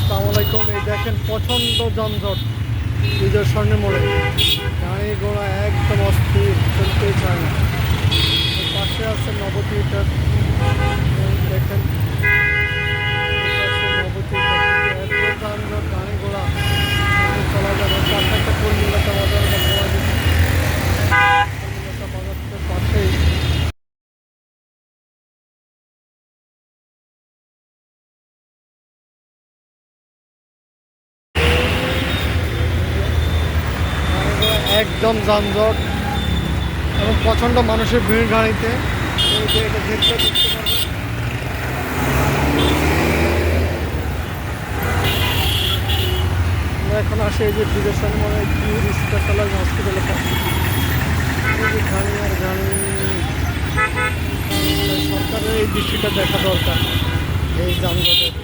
আসসালামু আলাইকুম। এই দেখেন প্রচণ্ড যানজট বিজয় স্বর্ণের মোড়ে, গাড়ি ঘোড়া একদম অস্থির, চলতেই চায় না। এর পাশে আছে নবদ্বীপ থিয়েটার, দেখেন এত যানজট, গাড়ি ঘোড়া চলা যাবে। পাশে একটা কলকাতা বাজার বা কলকাতা বাজারের পাশেই একদম যানজট এবং প্রচণ্ড মানুষের ভিড় গাড়িতে। এই যে এটা দেখলে বুঝতে পারবেন। আমরা এখন আসি এই যে বিদেশের মনে কিউ স্পেশালাইজ হসপিটালের কাছে। এই যে গাড়ি আর গাড়ি, সরকারের এই দৃশ্যটা দেখা দরকার এই যানজটের।